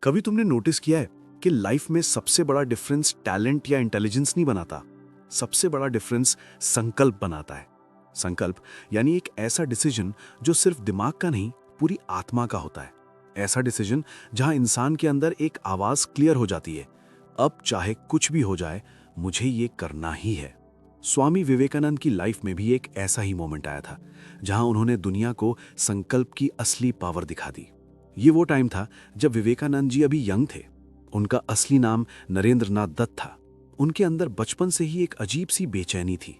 कभी तुमने नोटिस किया है कि लाइफ में सबसे बड़ा डिफरेंस टैलेंट या इंटेलिजेंस नहीं बनाता। सबसे बड़ा डिफरेंस संकल्प बनाता है। संकल्प यानी एक ऐसा डिसीजन जो सिर्फ दिमाग का नहीं, पूरी आत्मा का होता है। ऐसा डिसीजन जहां इंसान के अंदर एक आवाज क्लियर हो जाती है, अब चाहे कुछ भी हो जाए, मुझे ये करना ही है। स्वामी विवेकानंद की लाइफ में भी एक ऐसा ही मोमेंट आया था, जहां उन्होंने दुनिया को संकल्प की असली पावर दिखा दी। ये वो टाइम था जब विवेकानंद जी अभी यंग थे। उनका असली नाम नरेंद्र नाथ दत्त था। उनके अंदर बचपन से ही एक अजीब सी बेचैनी थी।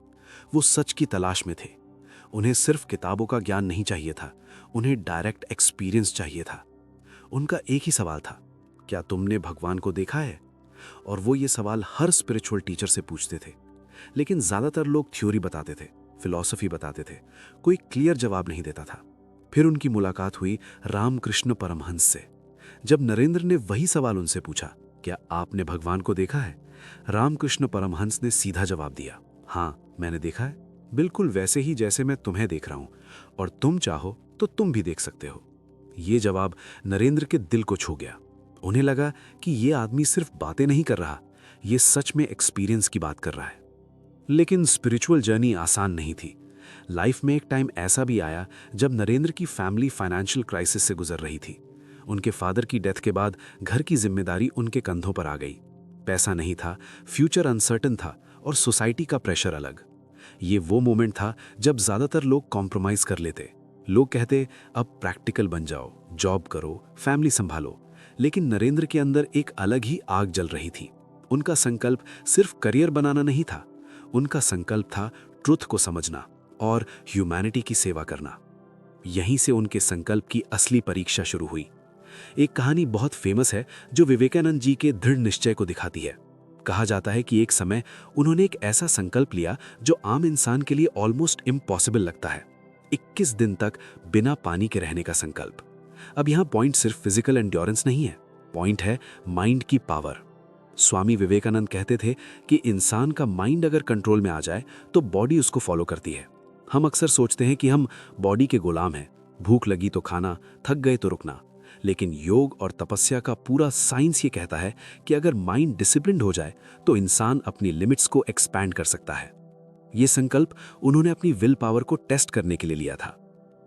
वो सच की तलाश में थे। उन्हें सिर्फ किताबों का ज्ञान नहीं चाहिए था, उन्हें डायरेक्ट एक्सपीरियंस चाहिए था। उनका एक ही सवाल था, क्या तुमने भगवान को देखा है? और वो ये सवाल हर स्पिरिचुअल टीचर से पूछते थे। लेकिन ज्यादातर लोग थ्योरी बताते थे, फिलॉसफी बताते थे, कोई क्लियर जवाब नहीं देता था। फिर उनकी मुलाकात हुई रामकृष्ण परमहंस से। जब नरेंद्र ने वही सवाल उनसे पूछा, क्या आपने भगवान को देखा है? रामकृष्ण परमहंस ने सीधा जवाब दिया, हाँ मैंने देखा है, बिल्कुल वैसे ही जैसे मैं तुम्हें देख रहा हूं, और तुम चाहो तो तुम भी देख सकते हो। ये जवाब नरेंद्र के दिल को छू गया। उन्हें लगा कि ये आदमी सिर्फ बातें नहीं कर रहा, ये सच में एक्सपीरियंस की बात कर रहा है। लेकिन स्पिरिचुअल जर्नी आसान नहीं थी। लाइफ में एक टाइम ऐसा भी आया जब नरेंद्र की फैमिली फाइनेंशियल क्राइसिस से गुजर रही थी। उनके फादर की डेथ के बाद घर की जिम्मेदारी उनके कंधों पर आ गई। पैसा नहीं था, फ्यूचर अनसर्टन था, और सोसाइटी का प्रेशर अलग। ये वो मोमेंट था जब ज्यादातर लोग कॉम्प्रोमाइज कर लेते। लोग कहते, अब प्रैक्टिकल बन जाओ, जॉब करो, फैमिली संभालो। लेकिन नरेंद्र के अंदर एक अलग ही आग जल रही थी। उनका संकल्प सिर्फ करियर बनाना नहीं था, उनका संकल्प था ट्रुथ को समझना और ह्यूमैनिटी की सेवा करना। यहीं से उनके संकल्प की असली परीक्षा शुरू हुई। एक कहानी बहुत फेमस है जो विवेकानंद जी के दृढ़ निश्चय को दिखाती है। कहा जाता है कि एक समय उन्होंने एक ऐसा संकल्प लिया जो आम इंसान के लिए ऑलमोस्ट इम्पॉसिबल लगता है। 21 दिन तक बिना पानी के रहने का संकल्प। अब यहां पॉइंट सिर्फ फिजिकल एंड्योरेंस नहीं है, पॉइंट है माइंड की पावर। स्वामी विवेकानंद कहते थे कि इंसान का माइंड अगर कंट्रोल में आ जाए तो बॉडी उसको फॉलो करती है। हम अक्सर सोचते हैं कि हम बॉडी के गुलाम हैं, भूख लगी तो खाना, थक गए तो रुकना। लेकिन योग और तपस्या का पूरा साइंस ये कहता है कि अगर माइंड डिसिप्लिन्ड हो जाए तो इंसान अपनी लिमिट्स को एक्सपैंड कर सकता है। ये संकल्प उन्होंने अपनी विल पावर को टेस्ट करने के लिए लिया था।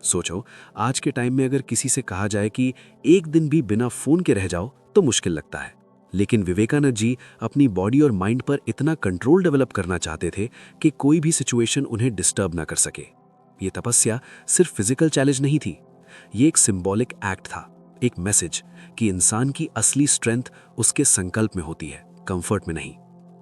सोचो, आज के टाइम में अगर किसी से कहा जाए कि एक दिन भी बिना फोन के रह जाओ तो मुश्किल लगता है। लेकिन विवेकानंद जी अपनी बॉडी और माइंड पर इतना कंट्रोल डेवलप करना चाहते थे कि कोई भी सिचुएशन उन्हें डिस्टर्ब ना कर सके। ये तपस्या सिर्फ फिजिकल चैलेंज नहीं थी, ये एक सिंबॉलिक एक्ट था, एक मैसेज कि इंसान की असली स्ट्रेंथ उसके संकल्प में होती है, कंफर्ट में नहीं।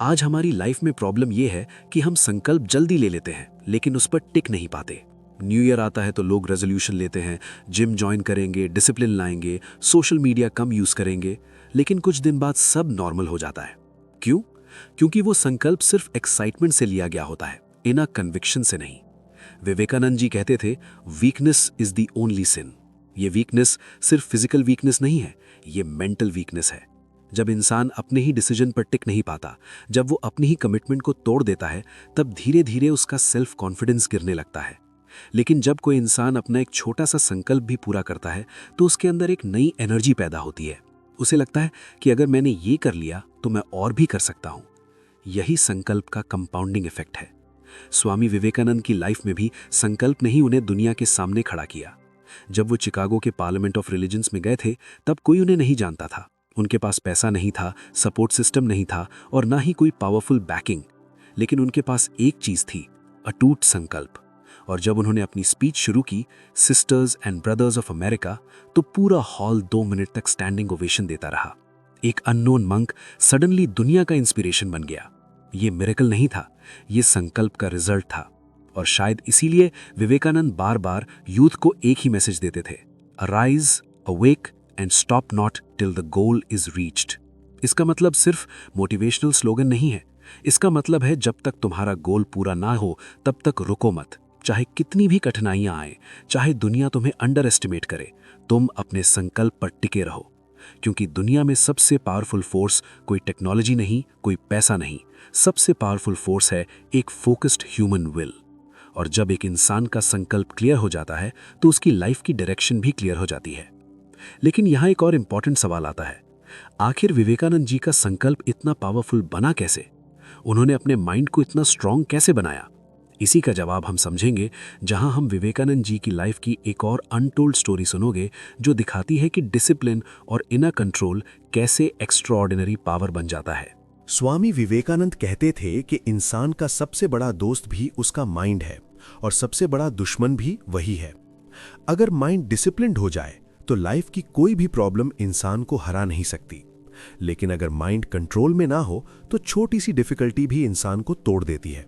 आज हमारी लाइफ में प्रॉब्लम यह है कि हम संकल्प जल्दी ले लेते हैं लेकिन उस पर टिक नहीं पाते। न्यू ईयर आता है तो लोग रेजोल्यूशन लेते हैं, जिम ज्वाइन करेंगे, डिसिप्लिन लाएंगे, सोशल मीडिया कम यूज करेंगे। लेकिन कुछ दिन बाद सब नॉर्मल हो जाता है। क्यों? क्योंकि वो संकल्प सिर्फ एक्साइटमेंट से लिया गया होता है, इना कन्विक्शन से नहीं। विवेकानंद जी कहते थे, वीकनेस इज द ओनली सिन। ये वीकनेस सिर्फ फिजिकल वीकनेस नहीं है, ये मेंटल वीकनेस है। जब इंसान अपने ही डिसीजन पर टिक नहीं पाता, जब वो अपनी ही कमिटमेंट को तोड़ देता है, तब धीरे धीरे उसका सेल्फ कॉन्फिडेंस गिरने लगता है। लेकिन जब कोई इंसान अपना एक छोटा सा संकल्प भी पूरा करता है तो उसके अंदर एक नई एनर्जी पैदा होती है। उसे लगता है कि अगर मैंने ये कर लिया तो मैं और भी कर सकता हूं। यही संकल्प का कंपाउंडिंग इफेक्ट है। स्वामी विवेकानंद की लाइफ में भी संकल्प ने ही उन्हें दुनिया के सामने खड़ा किया। जब वो चिकागो के पार्लियामेंट ऑफ रिलीजन्स में गए थे तब कोई उन्हें नहीं जानता था। उनके पास पैसा नहीं था, सपोर्ट सिस्टम नहीं था और ना ही कोई पावरफुल बैकिंग। लेकिन उनके पास एक चीज थी, अटूट संकल्प। और जब उन्होंने अपनी स्पीच शुरू की, sisters and brothers of America, तो पूरा हॉल 2 मिनट तक स्टैंडिंग ओवेशन देता रहा। एक अननोन मंक सडनली दुनिया का इंस्पिरेशन बन गया। ये मिरेकल नहीं था, ये संकल्प का रिजल्ट था। और शायद इसीलिए विवेकानंद बार बार यूथ को एक ही मैसेज देते थे, arise, awake and stop not till the goal is reached. इसका मतलब सिर्फ मोटिवेशनल स्लोगन नहीं है, इसका मतलब है जब तक तुम्हारा गोल पूरा ना हो तब तक रुको मत। चाहे कितनी भी कठिनाइयां आए, चाहे दुनिया तुम्हें अंडर एस्टिमेट करे, तुम अपने संकल्प पर टिके रहो। क्योंकि दुनिया में सबसे पावरफुल फोर्स कोई टेक्नोलॉजी नहीं, कोई पैसा नहीं, सबसे पावरफुल फोर्स है एक फोकस्ड ह्यूमन विल। और जब एक इंसान का संकल्प क्लियर हो जाता है तो उसकी लाइफ की डायरेक्शन भी क्लियर हो जाती है। लेकिन यहाँ एक और इम्पॉर्टेंट सवाल आता है, आखिर विवेकानंद जी का संकल्प इतना पावरफुल बना कैसे? उन्होंने अपने माइंड को इतना स्ट्रांग कैसे बनाया? इसी का जवाब हम समझेंगे जहां हम विवेकानंद जी की लाइफ की एक और अनटोल्ड स्टोरी सुनोगे, जो दिखाती है कि डिसिप्लिन और इनर कंट्रोल कैसे एक्स्ट्राऑर्डिनरी पावर बन जाता है। स्वामी विवेकानंद कहते थे कि इंसान का सबसे बड़ा दोस्त भी उसका माइंड है और सबसे बड़ा दुश्मन भी वही है। अगर माइंड डिसिप्लिन्ड हो जाए तो लाइफ की कोई भी प्रॉब्लम इंसान को हरा नहीं सकती, लेकिन अगर माइंड कंट्रोल में ना हो तो छोटी सी डिफिकल्टी भी इंसान को तोड़ देती है।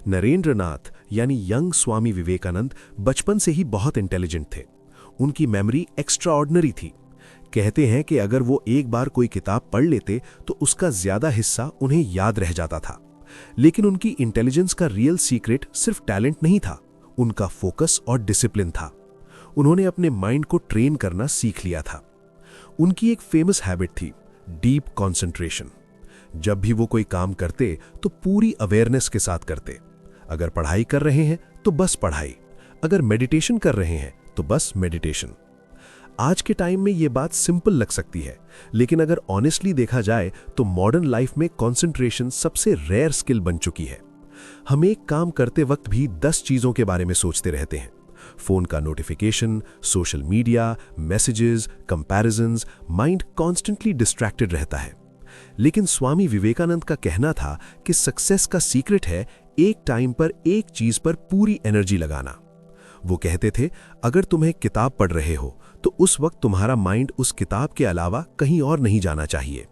नरेंद्र नाथ यानी यंग स्वामी विवेकानंद बचपन से ही बहुत इंटेलिजेंट थे। उनकी मेमोरी एक्स्ट्राऑर्डिनरी थी। कहते हैं कि अगर वो एक बार कोई किताब पढ़ लेते तो उसका ज्यादा हिस्सा उन्हें याद रह जाता था। लेकिन उनकी इंटेलिजेंस का रियल सीक्रेट सिर्फ टैलेंट नहीं था, उनका फोकस और डिसिप्लिन था। उन्होंने अपने माइंड को ट्रेन करना सीख लिया था। उनकी एक फेमस हैबिट थी डीप कॉन्सेंट्रेशन। जब भी वो कोई काम करते तो पूरी अवेयरनेस के साथ करते। अगर पढ़ाई कर रहे हैं तो बस पढ़ाई, अगर मेडिटेशन कर रहे हैं तो बस मेडिटेशन। आज के टाइम में ये बात सिंपल लग सकती है, लेकिन अगर ऑनेस्टली देखा जाए तो मॉडर्न लाइफ में कॉन्सेंट्रेशन सबसे रेयर स्किल बन चुकी है। हम एक काम करते वक्त भी 10 चीजों के बारे में सोचते रहते हैं। फोन का notification, social media, messages, comparisons, mind constantly distracted रहता है। लेकिन स्वामी विवेकानंद का कहना था कि सक्सेस का सीक्रेट है एक टाइम पर एक चीज पर पूरी एनर्जी लगाना। वो कहते थे, अगर तुम एक किताब पढ़ रहे हो तो उस वक्त तुम्हारा माइंड उस किताब के अलावा कहीं और नहीं जाना चाहिए।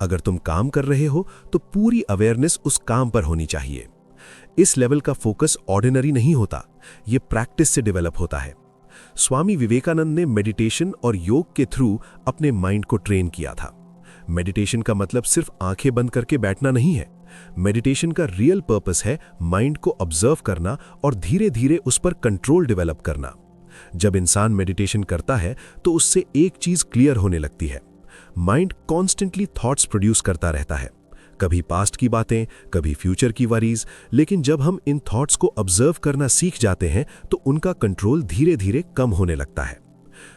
अगर तुम काम कर रहे हो तो पूरी अवेयरनेस उस काम पर होनी चाहिए। इस लेवल का फोकस ऑर्डिनरी नहीं होता, ये प्रैक्टिस से डेवलप होता है। स्वामी विवेकानंद ने मेडिटेशन और योग के थ्रू अपने माइंड को ट्रेन किया था। मेडिटेशन का मतलब सिर्फ आंखें बंद करके बैठना नहीं है। मेडिटेशन का रियल पर्पस है माइंड को ऑब्जर्व करना और धीरे धीरे उस पर कंट्रोल डेवलप करना। जब इंसान मेडिटेशन करता है तो उससे एक चीज क्लियर होने लगती है। माइंड कॉन्स्टेंटली थॉट्स प्रोड्यूस करता रहता है, कभी पास्ट की बातें, कभी फ्यूचर की वरीज, लेकिन जब हम इन थॉट्स को ऑब्जर्व करना सीख जाते हैं तो उनका कंट्रोल धीरे धीरे कम होने लगता है।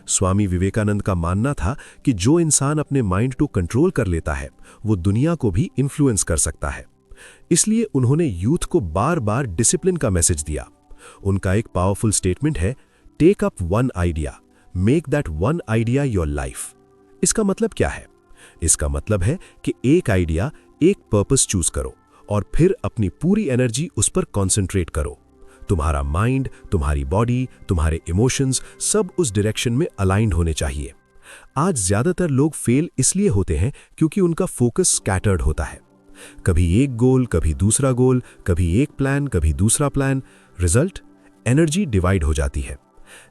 स्वामी विवेकानंद का मानना था कि जो इंसान अपने माइंड को कंट्रोल कर लेता है वो दुनिया को भी इन्फ्लुएंस कर सकता है। इसलिए उन्होंने यूथ को बार बार डिसिप्लिन का मैसेज दिया। उनका एक पावरफुल स्टेटमेंट है, take up one idea, make that one idea your life. इसका मतलब क्या है? इसका मतलब है कि एक आइडिया, एक पर्पस चूज करो और फिर अपनी पूरी एनर्जी उस पर कॉन्सेंट्रेट करो। तुम्हारा माइंड, तुम्हारी बॉडी, तुम्हारे इमोशंस सब उस डायरेक्शन में अलाइंड होने चाहिए। आज ज्यादातर लोग फेल इसलिए होते हैं क्योंकि उनका फोकस स्कैटर्ड होता है। कभी एक गोल, कभी दूसरा गोल, कभी एक प्लान, कभी दूसरा प्लान। रिजल्ट, एनर्जी डिवाइड हो जाती है।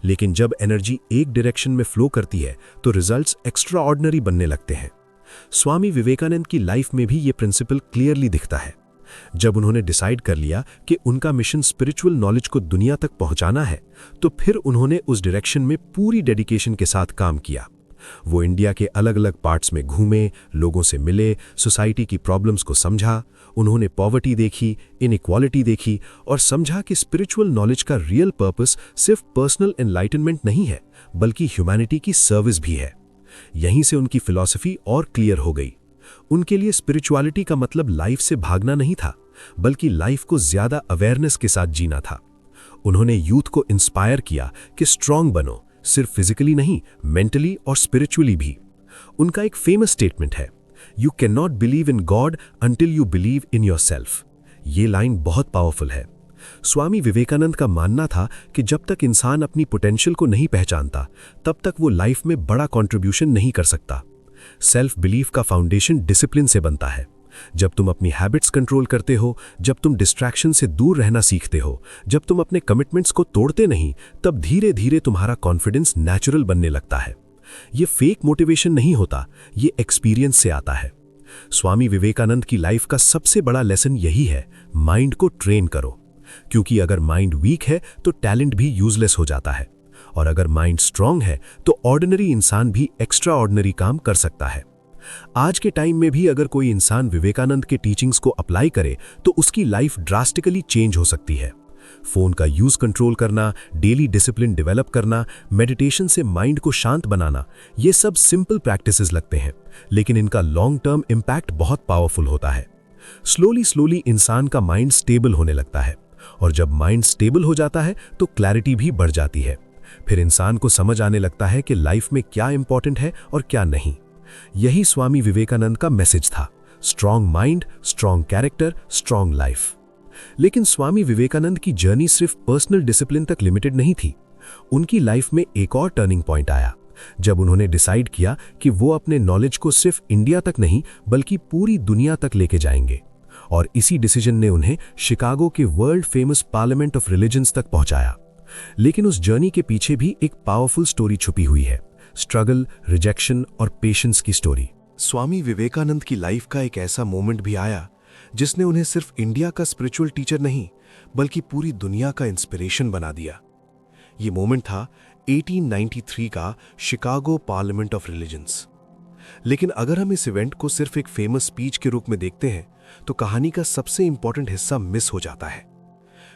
लेकिन जब एनर्जी एक डायरेक्शन में फ्लो करती है तो रिजल्ट्स एक्स्ट्रा ऑर्डिनरी बनने लगते हैं। स्वामी विवेकानंद की लाइफ में भी ये प्रिंसिपल क्लियरली दिखता है। जब उन्होंने डिसाइड कर लिया कि उनका मिशन स्पिरिचुअल नॉलेज को दुनिया तक पहुंचाना है, तो फिर उन्होंने उस डायरेक्शन में पूरी डेडिकेशन के साथ काम किया। वो इंडिया के अलग अलग पार्ट्स में घूमे, लोगों से मिले, सोसाइटी की प्रॉब्लम्स को समझा। उन्होंने पॉवर्टी देखी, इनइक्वालिटी देखी और समझा कि स्पिरिचुअल नॉलेज का रियल पर्पस सिर्फ पर्सनल एनलाइटनमेंट नहीं है, बल्कि ह्यूमैनिटी की सर्विस भी है। यहीं से उनकी फिलॉसफी और क्लियर हो गई। उनके लिए स्पिरिचुअलिटी का मतलब लाइफ से भागना नहीं था, बल्कि लाइफ को ज्यादा अवेयरनेस के साथ जीना था। उन्होंने यूथ को इंस्पायर किया कि स्ट्रांग बनो, सिर्फ फिजिकली नहीं, मेंटली और स्पिरिचुअली भी। उनका एक फेमस स्टेटमेंट है, you can not believe in God until you believe in yourself. ये लाइन बहुत पावरफुल है। स्वामी विवेकानंद का मानना था कि जब तक इंसान अपनी पोटेंशियल को नहीं पहचानता, तब तक वो लाइफ में बड़ा कंट्रीब्यूशन नहीं कर सकता। सेल्फ बिलीफ का फाउंडेशन डिसिप्लिन से बनता है। जब तुम अपनी हैबिट्स कंट्रोल करते हो, जब तुम डिस्ट्रैक्शन से दूर रहना सीखते हो, जब तुम अपने कमिटमेंट्स को तोड़ते नहीं, तब धीरे धीरे तुम्हारा कॉन्फिडेंस नेचुरल बनने लगता है। ये फेक मोटिवेशन नहीं होता, ये एक्सपीरियंस से आता है। स्वामी विवेकानंद की लाइफ का सबसे बड़ा लेसन यही है, माइंड को ट्रेन करो। क्योंकि अगर माइंड वीक है तो टैलेंट भी यूजलेस हो जाता है, और अगर माइंड स्ट्रांग है तो ऑर्डिनरी इंसान भी एक्स्ट्रा ऑर्डिनरी काम कर सकता है। आज के टाइम में भी अगर कोई इंसान विवेकानंद के टीचिंग्स को अप्लाई करे तो उसकी लाइफ ड्रास्टिकली चेंज हो सकती है। फोन का यूज कंट्रोल करना, डेली डिसिप्लिन डेवलप करना, मेडिटेशन से माइंड को शांत बनाना, ये सब सिंपल प्रैक्टिसेस लगते हैं, लेकिन इनका लॉन्ग टर्म इम्पैक्ट बहुत पावरफुल होता है। स्लोली इंसान का माइंड स्टेबल होने लगता है, और जब माइंड स्टेबल हो जाता है तो क्लैरिटी भी बढ़ जाती है। फिर इंसान को समझ आने लगता है कि लाइफ में क्या इंपॉर्टेंट है और क्या नहीं। यही स्वामी विवेकानंद का मैसेज था, strong mind, strong character, strong life. लेकिन स्वामी विवेकानंद की जर्नी सिर्फ पर्सनल डिसिप्लिन तक लिमिटेड नहीं थी। उनकी लाइफ में एक और टर्निंग पॉइंट आया, जब उन्होंने डिसाइड किया कि वो अपने नॉलेज को सिर्फ इंडिया तक नहीं बल्कि पूरी दुनिया तक लेके जाएंगे। और इसी डिसीजन ने उन्हें शिकागो के world famous parliament of religions तक पहुंचाया। लेकिन उस जर्नी के पीछे भी एक पावरफुल स्टोरी छुपी हुई है, स्ट्रगल, रिजेक्शन और पेशेंस की स्टोरी। स्वामी विवेकानंद की लाइफ का एक ऐसा मोमेंट भी आया जिसने उन्हें सिर्फ इंडिया का स्पिरिचुअल टीचर नहीं बल्कि पूरी दुनिया का इंस्पिरेशन बना दिया। ये मोमेंट था 1893 का शिकागो पार्लियामेंट ऑफ रिलीजन्स। लेकिन अगर हम इस इवेंट को सिर्फ एक फेमस स्पीच के रूप में देखते हैं तो कहानी का सबसे इंपॉर्टेंट हिस्सा मिस हो जाता है,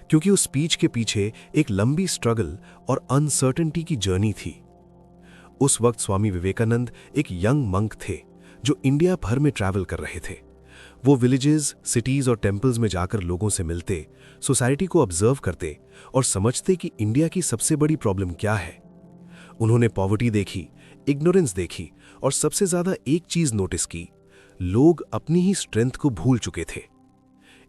क्योंकि उस स्पीच के पीछे एक लंबी स्ट्रगल और अनसर्टेनिटी की जर्नी थी। उस वक्त स्वामी विवेकानंद एक यंग मंक थे जो इंडिया भर में ट्रैवल कर रहे थे। वो विलेजेस, सिटीज और टेम्पल्स में जाकर लोगों से मिलते, सोसाइटी को ऑब्जर्व करते और समझते कि इंडिया की सबसे बड़ी प्रॉब्लम क्या है। उन्होंने पॉवर्टी देखी, इग्नोरेंस देखी और सबसे ज्यादा एक चीज नोटिस की, लोग अपनी ही स्ट्रेंथ को भूल चुके थे।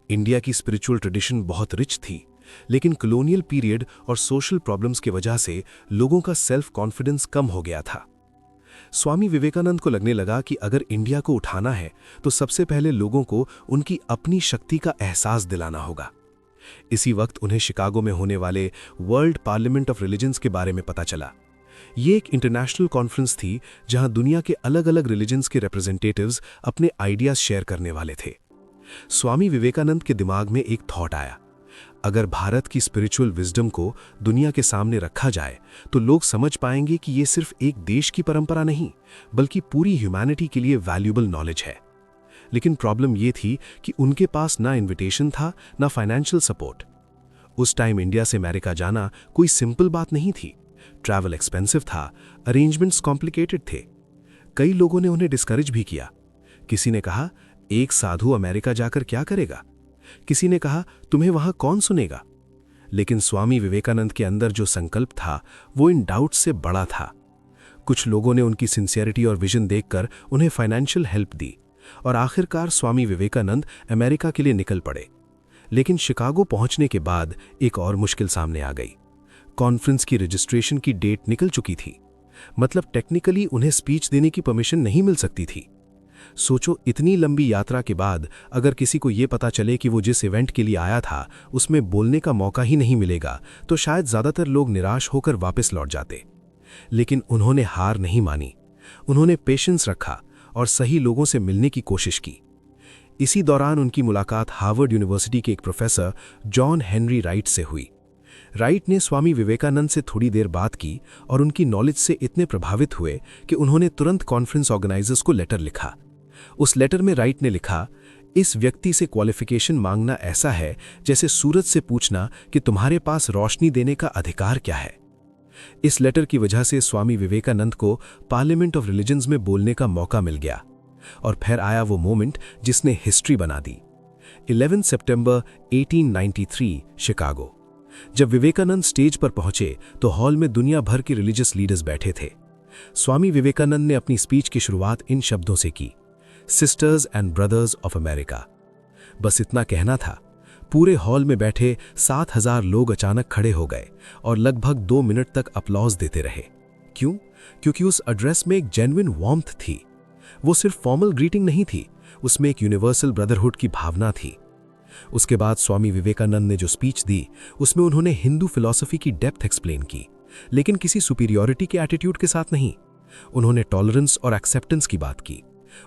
इंडिया की स्पिरिचुअल ट्रेडिशन बहुत रिच थी, लेकिन कॉलोनियल पीरियड और सोशल प्रॉब्लम्स की वजह से लोगों का सेल्फ कॉन्फिडेंस कम हो गया था। स्वामी विवेकानंद को लगने लगा कि अगर इंडिया को उठाना है तो सबसे पहले लोगों को उनकी अपनी शक्ति का एहसास दिलाना होगा। इसी वक्त उन्हें शिकागो में होने वाले वर्ल्ड पार्लियामेंट ऑफ रिलीजन्स के बारे में पता चला। ये एक इंटरनेशनल कॉन्फ्रेंस थी जहां दुनिया के अलग अलग रिलीजन्स के रिप्रेजेंटेटिव्स अपने आइडियाज शेयर करने वाले थे। स्वामी विवेकानंद के दिमाग में एक थॉट आया, अगर भारत की स्पिरिचुअल विजडम को दुनिया के सामने रखा जाए तो लोग समझ पाएंगे कि ये सिर्फ एक देश की परंपरा नहीं बल्कि पूरी ह्यूमैनिटी के लिए वैल्यूएबल नॉलेज है। लेकिन प्रॉब्लम ये थी कि उनके पास ना इनविटेशन था ना फाइनेंशियल सपोर्ट। उस टाइम इंडिया से अमेरिका जाना कोई सिंपल बात नहीं थी। ट्रैवल एक्सपेंसिव था, अरेंजमेंट्स कॉम्प्लिकेटेड थे। कई लोगों ने उन्हें डिस्करेज भी किया। किसी ने कहा, एक साधु अमेरिका जाकर क्या करेगा? किसी ने कहा, तुम्हें वहां कौन सुनेगा? लेकिन स्वामी विवेकानंद के अंदर जो संकल्प था वो इन डाउट्स से बड़ा था। कुछ लोगों ने उनकी सिंसियरिटी और विजन देखकर उन्हें फाइनेंशियल हेल्प दी और आखिरकार स्वामी विवेकानंद अमेरिका के लिए निकल पड़े। लेकिन शिकागो पहुंचने के बाद एक और मुश्किल सामने आ गई। कॉन्फ्रेंस की रजिस्ट्रेशन की डेट निकल चुकी थी, मतलब टेक्निकली उन्हें स्पीच देने की परमिशन नहीं मिल सकती थी। सोचो, इतनी लंबी यात्रा के बाद अगर किसी को यह पता चले कि वो जिस इवेंट के लिए आया था उसमें बोलने का मौका ही नहीं मिलेगा तो शायद ज्यादातर लोग निराश होकर वापस लौट जाते। लेकिन उन्होंने हार नहीं मानी। उन्होंने पेशेंस रखा और सही लोगों से मिलने की कोशिश की। इसी दौरान उनकी मुलाकात हार्वर्ड यूनिवर्सिटी के एक प्रोफेसर जॉन हेनरी राइट से हुई। राइट ने स्वामी विवेकानंद से थोड़ी देर बात की और उनकी नॉलेज से इतने प्रभावित हुए कि उन्होंने तुरंत कॉन्फ्रेंस ऑर्गेनाइजर्स को लेटर लिखा। उस लेटर में राइट ने लिखा, इस व्यक्ति से क्वालिफिकेशन मांगना ऐसा है जैसे सूरज से पूछना कि तुम्हारे पास रोशनी देने का अधिकार क्या है। इस लेटर की वजह से स्वामी विवेकानंद को पार्लियामेंट ऑफ रिलीजन्स में बोलने का मौका मिल गया। और फिर आया वो मोमेंट जिसने हिस्ट्री बना दी। 11 सितंबर 1893 शिकागो। जब विवेकानंद स्टेज पर पहुंचे तो हॉल में दुनिया भर के रिलीजियस लीडर्स बैठे थे। स्वामी विवेकानंद ने अपनी स्पीच की शुरुआत इन शब्दों से की, sisters and brothers of America. बस इतना कहना था। पूरे हॉल में बैठे 7,000 लोग अचानक खड़े हो गए और लगभग 2 मिनट तक अपलॉज देते रहे। क्यों? क्योंकि उस एड्रेस में एक जेन्युइन वार्मथ थी। वो सिर्फ फॉर्मल ग्रीटिंग नहीं थी, उसमें एक यूनिवर्सल ब्रदरहुड की भावना थी। उसके बाद स्वामी विवेकानंद ने जो स्पीच दी उसमें उन्होंने हिंदू फिलॉसफी की डेप्थ एक्सप्लेन की, लेकिन किसी सुपीरियॉरिटी के एटीट्यूड के साथ नहीं। उन्होंने टॉलरेंस और एक्सेप्टेंस की बात की।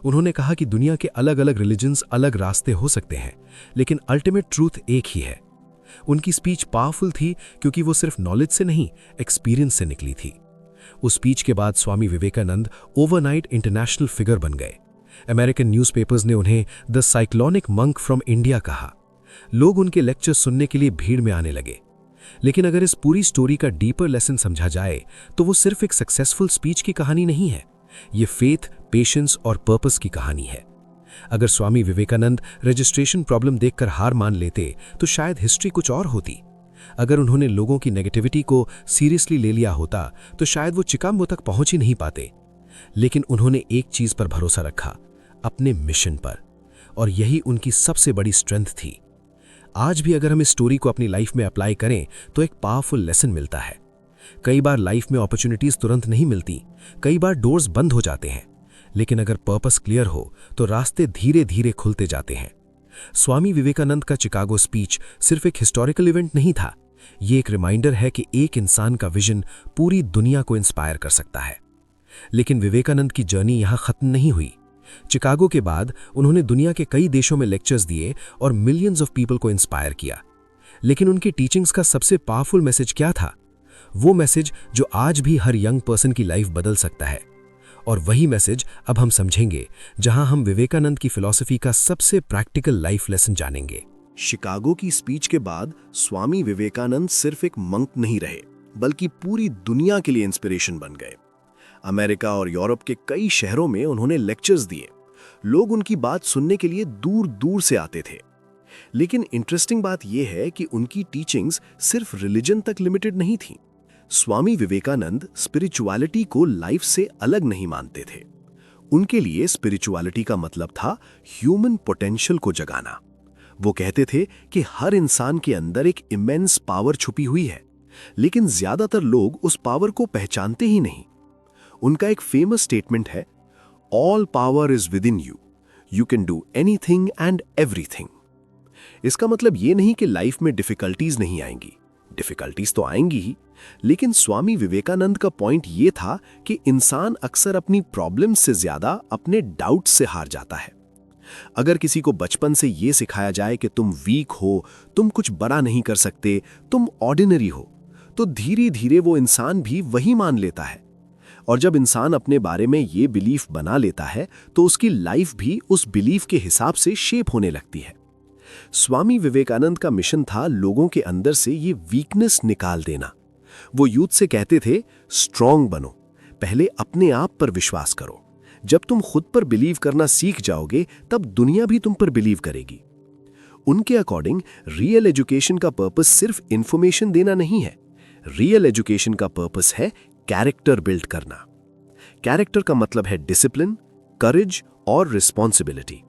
उन्होंने कहा कि दुनिया के अलग अलग रिलीजन्स अलग रास्ते हो सकते हैं, लेकिन अल्टीमेट ट्रूथ एक ही है। उनकी स्पीच पावरफुल थी क्योंकि वो सिर्फ नॉलेज से नहीं, एक्सपीरियंस से निकली थी। उस स्पीच के बाद Swami Vivekananda overnight international figure बन गए। अमेरिकन न्यूज़पेपर्स ने उन्हें the cyclonic monk from India कहा। लोग उनके लेक्चर सुनने के लिए भीड़ में आने लगे। लेकिन अगर इस पूरी स्टोरी का डीपर लेसन समझा जाए तो वो सिर्फ एक सक्सेसफुल स्पीच की कहानी नहीं है, ये फेथ, पेशेंस और पर्पस की कहानी है। अगर स्वामी विवेकानंद रजिस्ट्रेशन प्रॉब्लम देखकर हार मान लेते तो शायद हिस्ट्री कुछ और होती। अगर उन्होंने लोगों की नेगेटिविटी को सीरियसली ले लिया होता तो शायद वो चिकागो तक पहुंच ही नहीं पाते। लेकिन उन्होंने एक चीज पर भरोसा रखा, अपने मिशन पर, और यही उनकी सबसे बड़ी स्ट्रेंथ थी। आज भी अगर हम इस स्टोरी को अपनी लाइफ में अप्लाई करें तो एक पावरफुल लेसन मिलता है। कई बार लाइफ में अपॉर्चुनिटीज तुरंत नहीं मिलती, कई बार डोर्स बंद हो जाते हैं, लेकिन अगर पर्पस क्लियर हो तो रास्ते धीरे धीरे खुलते जाते हैं। स्वामी विवेकानंद का चिकागो स्पीच सिर्फ एक हिस्टोरिकल इवेंट नहीं था, ये एक रिमाइंडर है कि एक इंसान का विजन पूरी दुनिया को इंस्पायर कर सकता है। लेकिन विवेकानंद की जर्नी यहां खत्म नहीं हुई। चिकागो के बाद उन्होंने दुनिया के कई देशों में लेक्चर्स दिए और मिलियंस ऑफ पीपल को इंस्पायर किया। लेकिन उनकी टीचिंग्स का सबसे पावरफुल मैसेज क्या था? वो मैसेज जो आज भी हर यंग पर्सन की लाइफ बदल सकता है। और वही मैसेज अब हम समझेंगे, जहां हम विवेकानंद की फिलॉसफी का सबसे प्रैक्टिकल लाइफ लेसन जानेंगे। शिकागो की स्पीच के बाद स्वामी विवेकानंद सिर्फ एक मंक नहीं रहे, बल्कि पूरी दुनिया के लिए इंस्पिरेशन बन गए। अमेरिका और यूरोप के कई शहरों में उन्होंने लेक्चर्स दिए। लोग उनकी बात सुनने के लिए दूर दूर से आते थे। लेकिन इंटरेस्टिंग बात यह है कि उनकी टीचिंग्स सिर्फ रिलीजन तक लिमिटेड नहीं थी। स्वामी विवेकानंद स्पिरिचुअलिटी को लाइफ से अलग नहीं मानते थे। उनके लिए स्पिरिचुअलिटी का मतलब था ह्यूमन पोटेंशियल को जगाना। वो कहते थे कि हर इंसान के अंदर एक इमेंस पावर छुपी हुई है, लेकिन ज्यादातर लोग उस पावर को पहचानते ही नहीं। उनका एक फेमस स्टेटमेंट है, all power is with in you, you can do anything and everything. इसका मतलब ये नहीं कि लाइफ में डिफिकल्टीज नहीं आएंगी, डिफिकल्टीज तो आएंगी ही, लेकिन स्वामी विवेकानंद का पॉइंट ये था कि इंसान अक्सर अपनी प्रॉब्लम्स से ज्यादा अपने डाउट्स से हार जाता है। अगर किसी को बचपन से ये सिखाया जाए कि तुम वीक हो, तुम कुछ बड़ा नहीं कर सकते, तुम ऑर्डिनरी हो, तो धीरे धीरे वो इंसान भी वही मान लेता है। और जब इंसान अपने बारे में ये बिलीफ बना लेता है तो उसकी लाइफ भी उस बिलीफ के हिसाब से शेप होने लगती है। स्वामी विवेकानंद का मिशन था लोगों के अंदर से ये वीकनेस निकाल देना। वो यूथ से कहते थे, स्ट्रांग बनो, पहले अपने आप पर विश्वास करो। जब तुम खुद पर बिलीव करना सीख जाओगे तब दुनिया भी तुम पर बिलीव करेगी। उनके अकॉर्डिंग रियल एजुकेशन का पर्पस सिर्फ इंफॉर्मेशन देना नहीं है। रियल एजुकेशन का पर्पस है कैरेक्टर बिल्ड करना। कैरेक्टर का मतलब है डिसिप्लिन, करेज और रिस्पॉन्सिबिलिटी।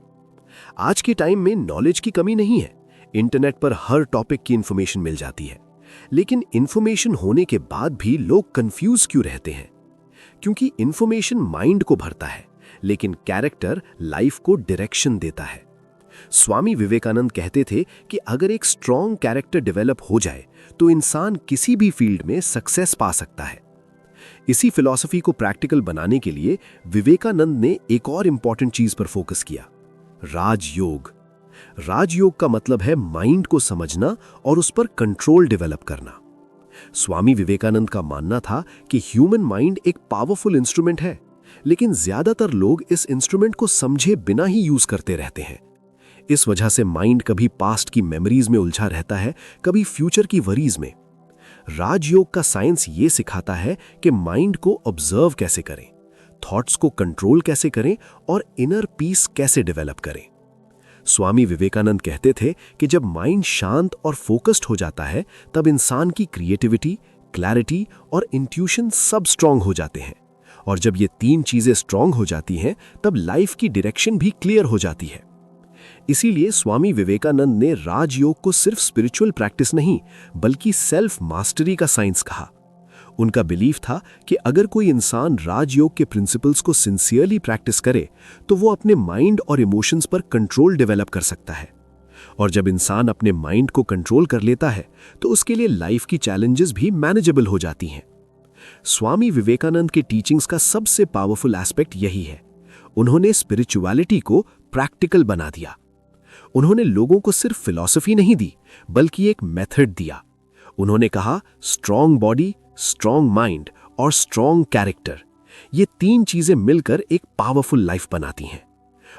आज के टाइम में नॉलेज की कमी नहीं है। इंटरनेट पर हर टॉपिक की इंफॉर्मेशन मिल जाती है, लेकिन इंफॉर्मेशन होने के बाद भी लोग कंफ्यूज क्यों रहते हैं? क्योंकि इंफॉर्मेशन माइंड को भरता है, लेकिन कैरेक्टर लाइफ को डायरेक्शन देता है। स्वामी विवेकानंद कहते थे कि अगर एक स्ट्रॉन्ग कैरेक्टर डेवलप हो जाए तो इंसान किसी भी फील्ड में सक्सेस पा सकता है। इसी फिलॉसफी को प्रैक्टिकल बनाने के लिए विवेकानंद ने एक और इंपॉर्टेंट चीज पर फोकस किया, राजयोग। राजयोग का मतलब है माइंड को समझना और उस पर कंट्रोल डेवलप करना। स्वामी विवेकानंद का मानना था कि ह्यूमन माइंड एक पावरफुल इंस्ट्रूमेंट है, लेकिन ज्यादातर लोग इस इंस्ट्रूमेंट को समझे बिना ही यूज करते रहते हैं। इस वजह से माइंड कभी पास्ट की मेमोरीज में उलझा रहता है, कभी फ्यूचर की वरीज में। राजयोग का साइंस ये सिखाता है कि माइंड को ऑब्जर्व कैसे करें, थॉट्स को कंट्रोल कैसे करें और इनर पीस कैसे डेवलप करें। स्वामी विवेकानंद कहते थे कि जब माइंड शांत और फोकस्ड हो जाता है तब इंसान की क्रिएटिविटी, क्लैरिटी और इंट्यूशन सब स्ट्रांग हो जाते हैं। और जब ये तीन चीजें स्ट्रांग हो जाती हैं तब लाइफ की डायरेक्शन भी क्लियर हो जाती है। इसीलिए स्वामी विवेकानंद ने राजयोग को सिर्फ स्पिरिचुअल प्रैक्टिस नहीं बल्कि सेल्फ मास्टरी का साइंस कहा। उनका बिलीफ था कि अगर कोई इंसान राजयोग के प्रिंसिपल्स को सिंसियरली प्रैक्टिस करे तो वो अपने माइंड और इमोशंस पर कंट्रोल डेवलप कर सकता है। और जब इंसान अपने माइंड को कंट्रोल कर लेता है तो उसके लिए लाइफ की चैलेंजेस भी मैनेजेबल हो जाती हैं। स्वामी विवेकानंद के टीचिंग्स का सबसे पावरफुल एस्पेक्ट यही है, उन्होंने स्पिरिचुअलिटी को प्रैक्टिकल बना दिया। उन्होंने लोगों को सिर्फ फिलॉसफी नहीं दी बल्कि एक मेथड दिया। उन्होंने कहा, स्ट्रॉन्ग बॉडी, स्ट्रॉन्ग माइंड और स्ट्रॉन्ग कैरेक्टर, ये तीन चीजें मिलकर एक पावरफुल लाइफ बनाती हैं।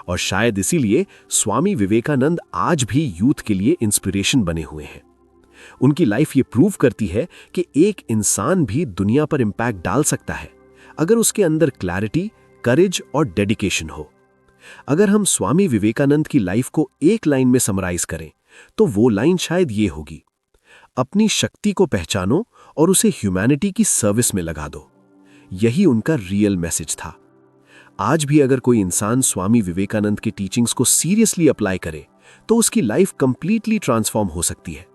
और शायद इसीलिए स्वामी विवेकानंद आज भी यूथ के लिए इंस्पिरेशन बने हुए हैं। उनकी लाइफ ये प्रूव करती है कि एक इंसान भी दुनिया पर इंपैक्ट डाल सकता है अगर उसके अंदर क्लैरिटी, करेज और डेडिकेशन हो। अगर हम स्वामी विवेकानंद की लाइफ को एक लाइन में समराइज करें तो वो लाइन शायद ये होगी, अपनी शक्ति को पहचानो और उसे ह्यूमैनिटी की सर्विस में लगा दो। यही उनका रियल मैसेज था। आज भी अगर कोई इंसान स्वामी विवेकानंद के टीचिंग्स को सीरियसली अप्लाई करे तो उसकी लाइफ कंप्लीटली ट्रांसफॉर्म हो सकती है,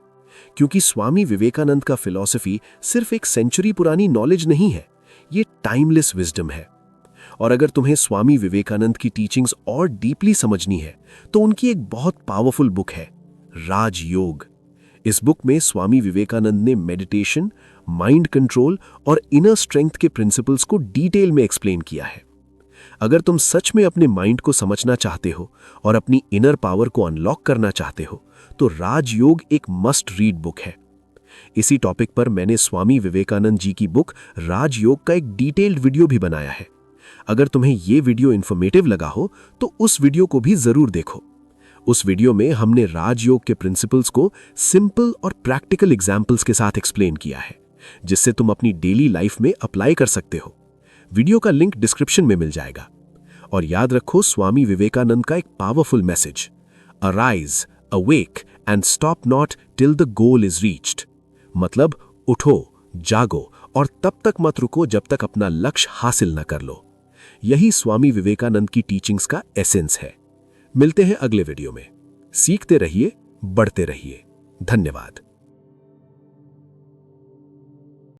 क्योंकि स्वामी विवेकानंद का फिलॉसफी सिर्फ एक सेंचुरी पुरानी नॉलेज नहीं है, ये टाइमलेस विजडम है। और अगर तुम्हें स्वामी विवेकानंद की टीचिंग्स और डीपली समझनी है तो उनकी एक बहुत पावरफुल बुक है, राजयोग। इस बुक में स्वामी विवेकानंद ने मेडिटेशन, माइंड कंट्रोल और इनर स्ट्रेंथ के प्रिंसिपल्स को डिटेल में एक्सप्लेन किया है। अगर तुम सच में अपने माइंड को समझना चाहते हो और अपनी इनर पावर को अनलॉक करना चाहते हो तो राजयोग एक मस्ट रीड बुक है। इसी टॉपिक पर मैंने स्वामी विवेकानंद जी की बुक राजयोग का एक डिटेल्ड वीडियो भी बनाया है। अगर तुम्हें यह वीडियो इंफॉर्मेटिव लगा हो तो उस वीडियो को भी जरूर देखो। उस वीडियो में हमने राजयोग के प्रिंसिपल्स को सिंपल और प्रैक्टिकल एग्जाम्पल्स के साथ एक्सप्लेन किया है, जिससे तुम अपनी डेली लाइफ में अप्लाई कर सकते हो। वीडियो का लिंक डिस्क्रिप्शन में मिल जाएगा। और याद रखो स्वामी विवेकानंद का एक powerful message, arise, awake and stop not till the goal is reached. मतलब उठो, जागो और तब तक मत रुको जब तक अपना लक्ष्य हासिल न कर लो। यही स्वामी विवेकानंद की टीचिंग्स का एसेंस है। मिलते हैं अगले वीडियो में। सीखते रहिए, बढ़ते रहिए। धन्यवाद।